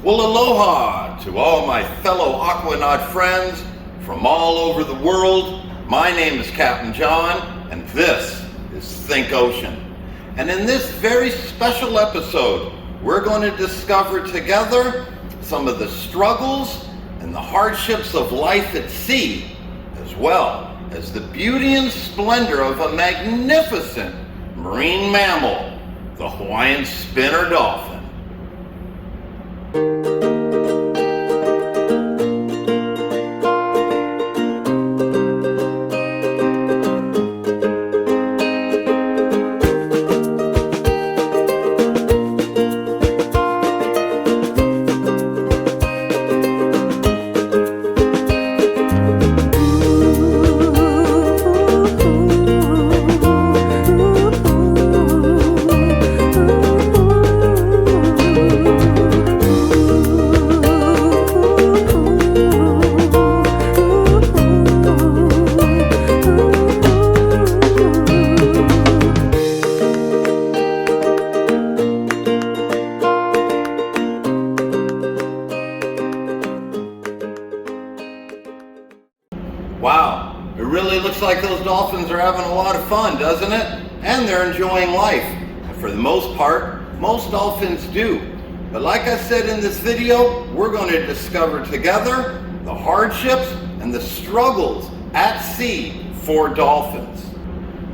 Well, aloha to all my fellow aquanaut friends from all over the world. My name is Captain John, and this is Think Ocean. And in this very special episode, we're going to discover together some of the struggles and the hardships of life at sea, as well as the beauty and splendor of a magnificent marine mammal, the Hawaiian Spinner Dolphin. Wow, it really looks like those dolphins are having a lot of fun, doesn't it? And they're enjoying life. And for the most part, most dolphins do. But like I said in this video, we're going to discover together the hardships and the struggles at sea for dolphins.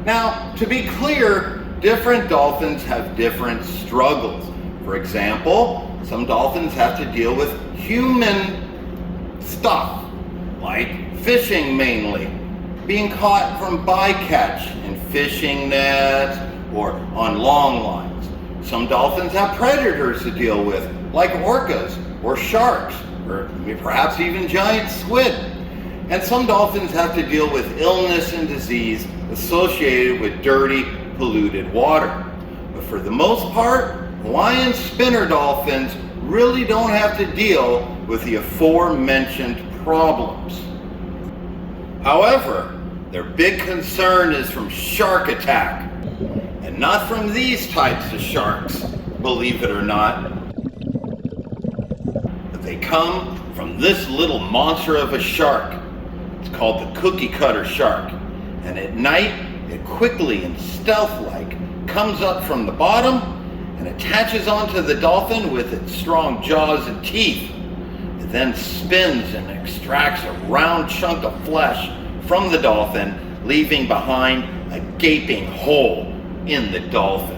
Now, to be clear, different dolphins have different struggles. For example, some dolphins have to deal with human stuff, like fishing mainly, being caught from bycatch in fishing nets or on long lines. Some dolphins have predators to deal with, like orcas or sharks, or perhaps even giant squid. And some dolphins have to deal with illness and disease associated with dirty, polluted water. But for the most part, Hawaiian spinner dolphins really don't have to deal with the aforementioned problems. However, their big concern is from shark attack, and not from these types of sharks, believe it or not. But they come from this little monster of a shark. It's called the cookie cutter shark, and at night it quickly and stealth-like comes up from the bottom and attaches onto the dolphin with its strong jaws and teeth. It then spins and extracts a round chunk of flesh from the dolphin, leaving behind a gaping hole in the dolphin.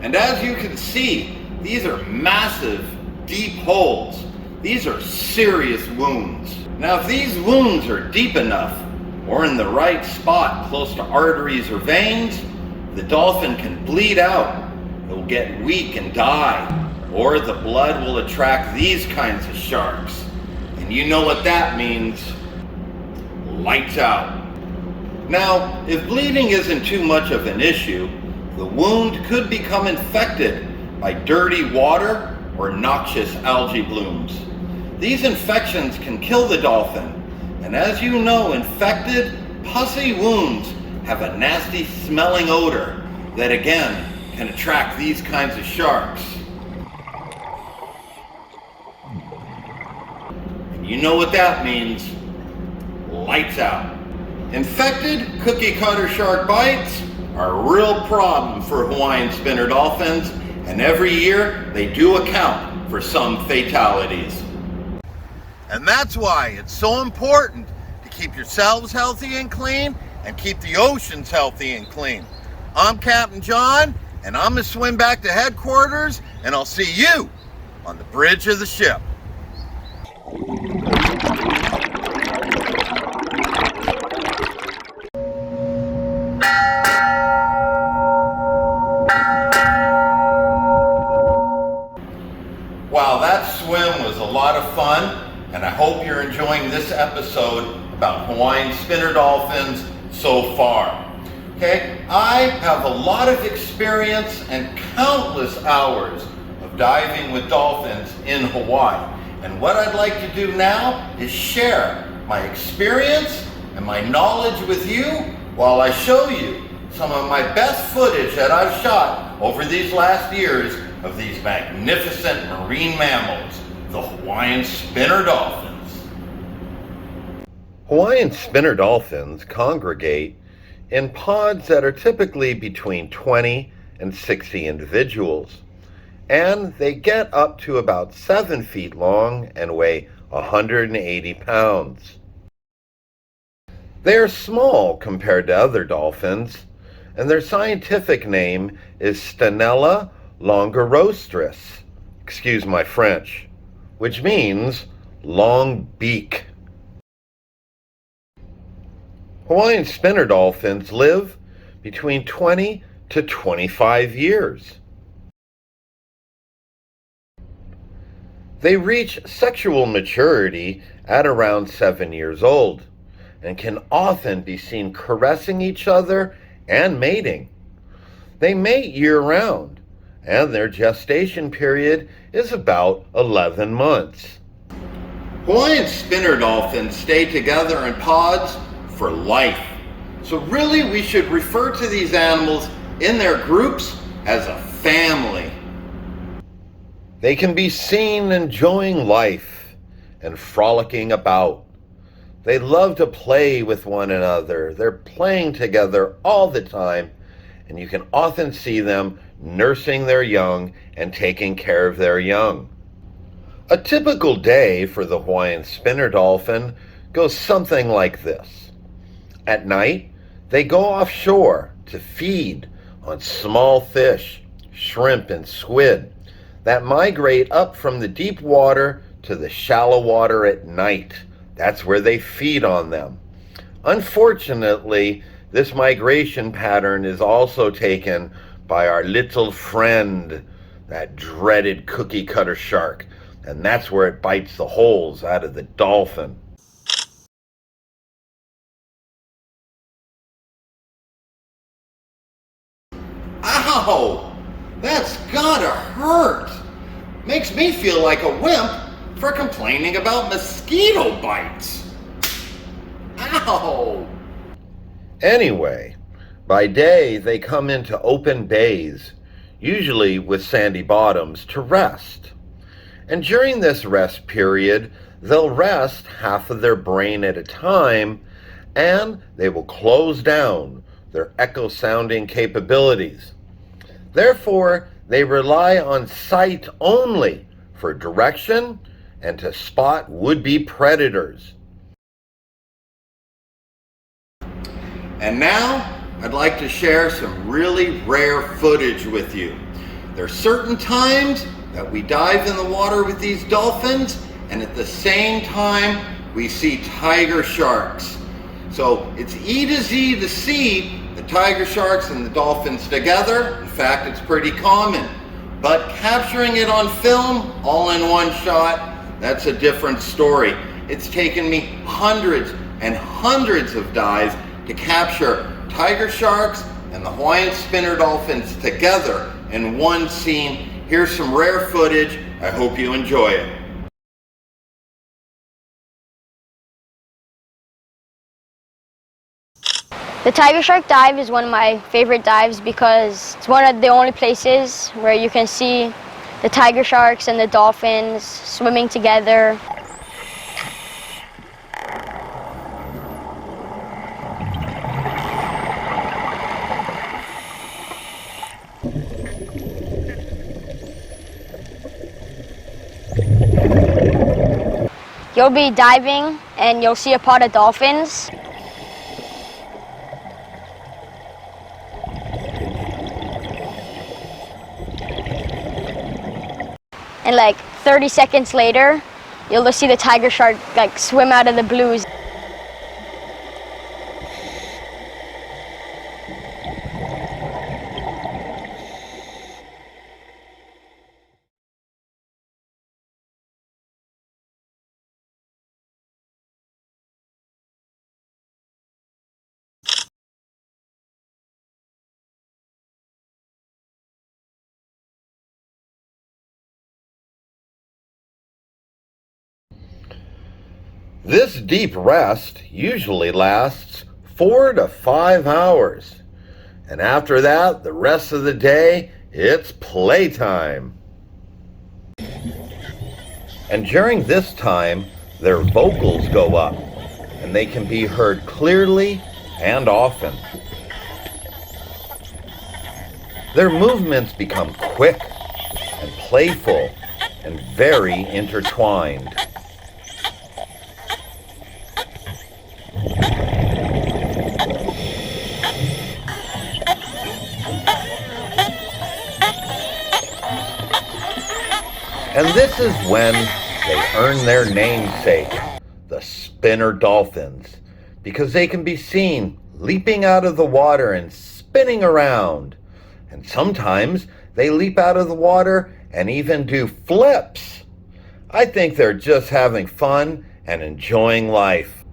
And as you can see, these are massive, deep holes. These are serious wounds. Now, if these wounds are deep enough or in the right spot close to arteries or veins, the dolphin can bleed out. It will get weak and die. Or the blood will attract these kinds of sharks. And you know what that means. Lights out. Now, if bleeding isn't too much of an issue, the wound could become infected by dirty water or noxious algae blooms. These infections can kill the dolphin. And as you know, infected, pussy wounds have a nasty smelling odor that again can attract these kinds of sharks. You know what that means. Lights out. Infected cookie cutter shark bites are a real problem for Hawaiian spinner dolphins, and every year they do account for some fatalities. And that's why it's so important to keep yourselves healthy and clean and keep the oceans healthy and clean. I'm Captain John, and I'm gonna swim back to headquarters, and I'll see you on the bridge of the ship. and I hope you're enjoying this episode about Hawaiian Spinner Dolphins so far. Okay, I have a lot of experience and countless hours of diving with dolphins in Hawaii. And what I'd like to do now is share my experience and my knowledge with you while I show you some of my best footage that I've shot over these last years of these magnificent marine mammals, the Hawaiian Spinner Dolphins. Hawaiian Spinner Dolphins congregate in pods that are typically between 20 and 60 individuals, and they get up to about 7 feet long and weigh 180 pounds. They are small compared to other dolphins, and their scientific name is Stenella longirostris, excuse my French, which means long beak. Hawaiian Spinner Dolphins live between 20 to 25 years. They reach sexual maturity at around 7 years old and can often be seen caressing each other and mating. They mate year-round, and their gestation period is about 11 months. Hawaiian Spinner Dolphins stay together in pods for life. So really we should refer to these animals in their groups as a family. They can be seen enjoying life and frolicking about. They love to play with one another. They're playing together all the time, and you can often see them nursing their young and taking care of their young. A typical day for the Hawaiian Spinner Dolphin goes something like this. At night, they go offshore to feed on small fish, shrimp, and squid that migrate up from the deep water to the shallow water at night. That's where they feed on them. Unfortunately, this migration pattern is also taken by our little friend, that dreaded cookie cutter shark, and that's where it bites the holes out of the dolphin. Ow! That's gotta hurt! Makes me feel like a wimp for complaining about mosquito bites. Ow! Anyway, by day they come into open bays, usually with sandy bottoms, to rest. And during this rest period, they'll rest half of their brain at a time, and they will close down their echo-sounding capabilities. Therefore, they rely on sight only for direction and to spot would-be predators. And now, I'd like to share some really rare footage with you. There are certain times that we dive in the water with these dolphins, and at the same time, we see tiger sharks. So it's E to Z to see the tiger sharks and the dolphins together. In fact, it's pretty common. But capturing it on film, all in one shot, that's a different story. It's taken me hundreds and hundreds of dives to capture tiger sharks and the Hawaiian Spinner Dolphins together in one scene. Here's some rare footage. I hope you enjoy it. The tiger shark dive is one of my favorite dives because it's one of the only places where you can see the tiger sharks and the dolphins swimming together. You'll be diving and you'll see a pod of dolphins. And like 30 seconds later, you'll just see the tiger shark like swim out of the blues. This deep rest usually lasts 4 to 5 hours. And after that, the rest of the day, it's playtime. And during this time, their vocals go up, and they can be heard clearly and often. Their movements become quick and playful and very intertwined. And this is when they earn their namesake, the Spinner Dolphins, because they can be seen leaping out of the water and spinning around. And sometimes they leap out of the water and even do flips. I think they're just having fun and enjoying life.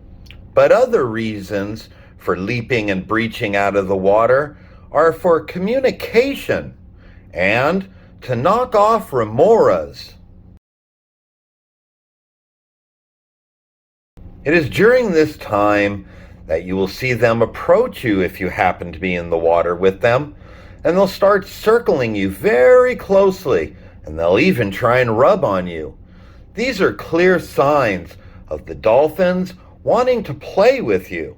But other reasons for leaping and breaching out of the water are for communication and to knock off remoras. It is during this time that you will see them approach you if you happen to be in the water with them, and they'll start circling you very closely, and they'll even try and rub on you. These are clear signs of the dolphins wanting to play with you.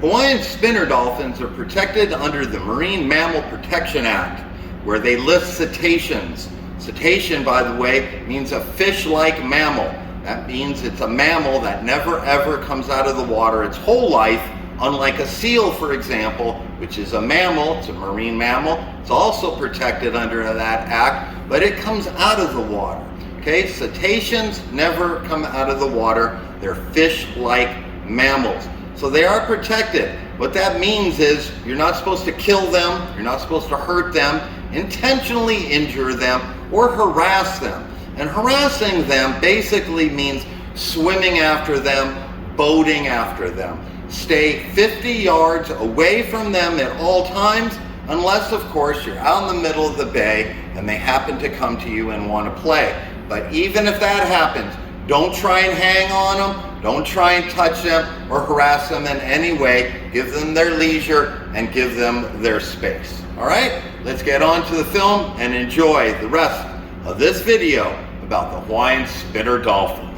Hawaiian Spinner Dolphins are protected under the Marine Mammal Protection Act, where they list cetaceans. Cetacean, by the way, means a fish-like mammal. That means it's a mammal that never ever comes out of the water its whole life, unlike a seal, for example, which is a mammal, it's a marine mammal. It's also protected under that act, but it comes out of the water. Okay, cetaceans never come out of the water. They're fish-like mammals. So they are protected. What that means is you're not supposed to kill them, you're not supposed to hurt them, intentionally injure them, or harass them. And harassing them basically means swimming after them, boating after them. Stay 50 yards away from them at all times, unless of course you're out in the middle of the bay and they happen to come to you and want to play. But even if that happens, don't try and hang on them, don't try and touch them or harass them in any way. Give them their leisure and give them their space. All right, let's get on to the film and enjoy the rest of this video about the Hawaiian Spinner Dolphin.